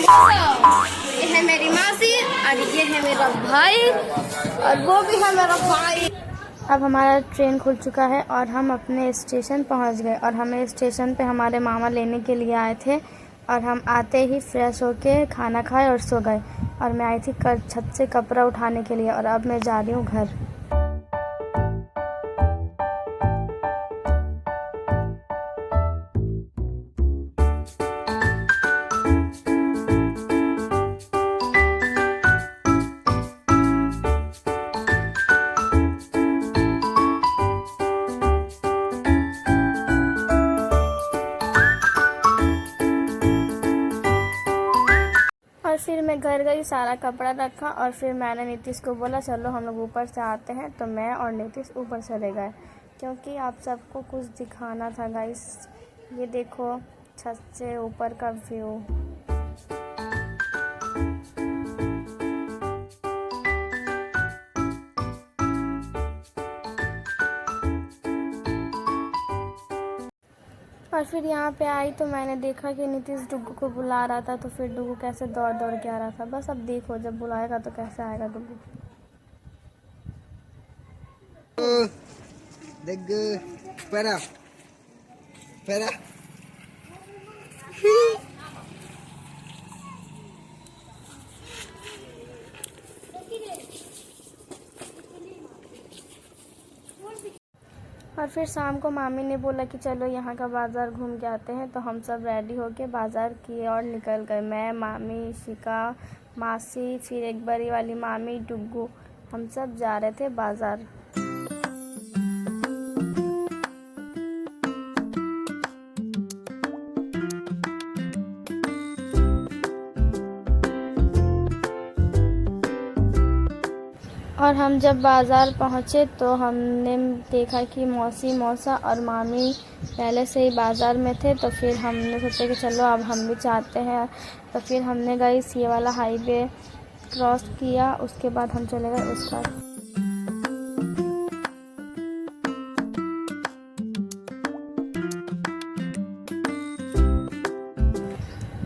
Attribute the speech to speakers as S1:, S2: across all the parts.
S1: ये है मेरी मासी और ये है मेरा भाई और वो भी है मेरा भाई। अब हमारा ट्रेन खुल चुका है और हम अपने स्टेशन पहुंच गए और हमें स्टेशन पे हमारे मामा लेने के लिए आए थे और हम आते ही फ्रेश होके खाना खाए और सो गए। और मैं आई थी छत से कपड़ा उठाने के लिए और अब मैं जा रही हूँ घर। और फिर मैं घर गई, सारा कपड़ा रखा और फिर मैंने नीतीश को बोला चलो हम लोग ऊपर से आते हैं। तो मैं और नीतीश ऊपर चले गए क्योंकि आप सबको कुछ दिखाना था गाइस। ये देखो छत से ऊपर का व्यू। और फिर यहाँ पे आई तो मैंने देखा कि नीतीश डुग्गू को बुला रहा था। तो फिर डुग्गू कैसे दौड़ दौड़ के आ रहा था। बस अब देखो जब बुलाएगा तो कैसे आएगा डुग्गू।
S2: Espera. Espera.
S1: और फिर शाम को मामी ने बोला कि चलो यहाँ का बाज़ार घूम के आते हैं। तो हम सब रेडी होके बाज़ार की ओर निकल गए। मैं, मामी, शिका, मासी, फिर एक बड़ी वाली मामी, डुग्गू, हम सब जा रहे थे बाज़ार। और हम जब बाज़ार पहुँचे तो हमने देखा कि मौसी, मौसा और मामी पहले से ही बाज़ार में थे। तो फिर हमने सोचा कि चलो अब हम भी चाहते हैं। तो फिर हमने गई ये वाला हाईवे क्रॉस किया, उसके बाद हम चले गए उस पर।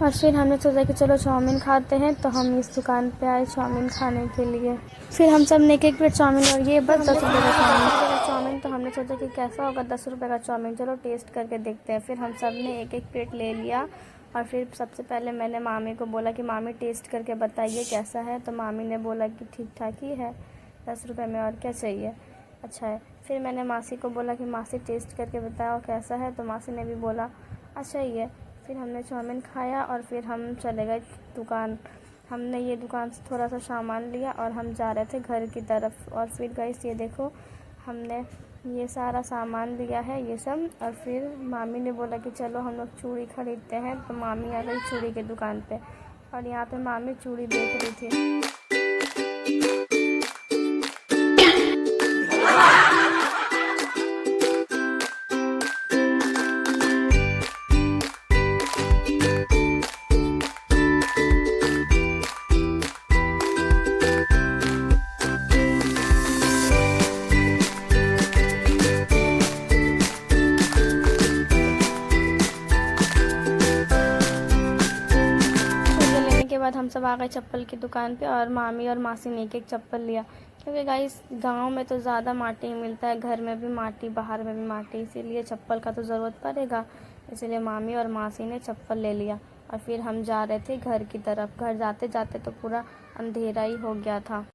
S1: और फिर हमने सोचा कि चलो चाउमीन खाते हैं। तो हम इस दुकान पे आए चाउमीन खाने के लिए। फिर हम सब ने एक प्लेट चाउमीन और ये बस 10 रुपये का चाउमीन। तो हमने सोचा कि कैसा होगा 10 रुपये का चाउमीन, चलो टेस्ट करके देखते हैं। फिर हम सब ने एक प्लेट ले लिया। और फिर सबसे पहले मैंने मामी को बोला कि मामी टेस्ट करके बताइए कैसा है। तो मामी ने बोला कि ठीक ठाक ही है, 10 रुपये में और क्या चाहिए, अच्छा है। फिर मैंने मासी को बोला कि मासी टेस्ट करके बताओ कैसा है। तो मासी ने भी बोला अच्छा ही है। फिर हमने चाउमीन खाया और फिर हम चले गए दुकान। हमने ये दुकान से थोड़ा सा सामान लिया और हम जा रहे थे घर की तरफ। और फिर गाइस ये देखो हमने ये सारा सामान लिया है ये सब। और फिर मामी ने बोला कि चलो हम लोग चूड़ी ख़रीदते हैं। तो मामी आ गई चूड़ी की दुकान पे और यहाँ पे मामी चूड़ी देख रही थी। के बाद हम सब आ गए चप्पल की दुकान पे और मामी और मासी ने एक चप्पल लिया क्योंकि गाइस गांव में तो ज़्यादा माटी ही मिलता है, घर में भी माटी, बाहर में भी माटी, इसीलिए चप्पल का तो ज़रूरत पड़ेगा। इसीलिए मामी और मासी ने चप्पल ले लिया। और फिर हम जा रहे थे घर की तरफ। घर जाते जाते तो पूरा अंधेरा ही हो गया था।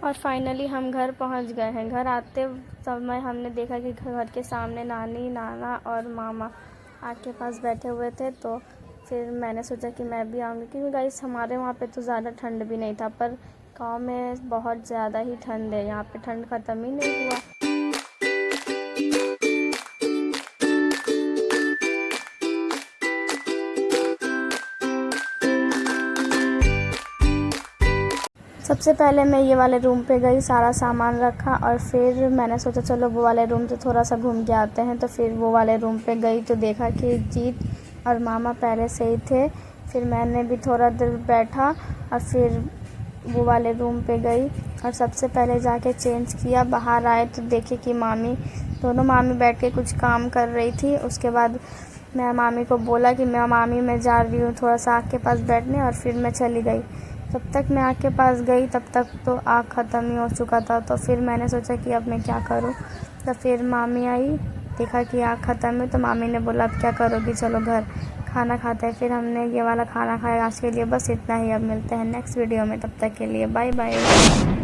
S1: और फाइनली हम घर पहुंच गए हैं। घर आते समय हमने देखा कि घर के सामने नानी, नाना और मामा आग के पास बैठे हुए थे। तो फिर मैंने सोचा कि मैं भी आऊँगी क्योंकि गाइस हमारे वहाँ पे तो ज़्यादा ठंड भी नहीं था, पर गांव में बहुत ज़्यादा ही ठंड है। यहाँ पे ठंड ख़त्म ही नहीं हुआ। सबसे पहले मैं ये वाले रूम पे गई, सारा सामान रखा और फिर मैंने सोचा चलो वो वाले रूम से थोड़ा सा घूम के आते हैं। तो फिर वो वाले रूम पे गई तो देखा कि जीत और मामा पहले से ही थे। फिर मैंने भी थोड़ा देर बैठा और फिर वो वाले रूम पे गई और सबसे पहले जाके चेंज किया। बाहर आए तो देखे कि दोनों मामी बैठ के कुछ काम कर रही थी। उसके बाद मैं मामी को बोला कि मैं जा रही हूँ थोड़ा सा आग के पास बैठने, और फिर मैं चली गई। तब तक मैं आग के पास गई तब तक तो आग ख़त्म ही हो चुका था। तो फिर मैंने सोचा कि अब मैं क्या करूँ। तो फिर मामी आई, देखा कि आग ख़त्म है तो मामी ने बोला अब क्या करोगी, चलो घर खाना खाते हैं। फिर हमने ये वाला खाना खाया। आज के लिए बस इतना ही। अब मिलते हैं नेक्स्ट वीडियो में, तब तक के लिए बाय बाय।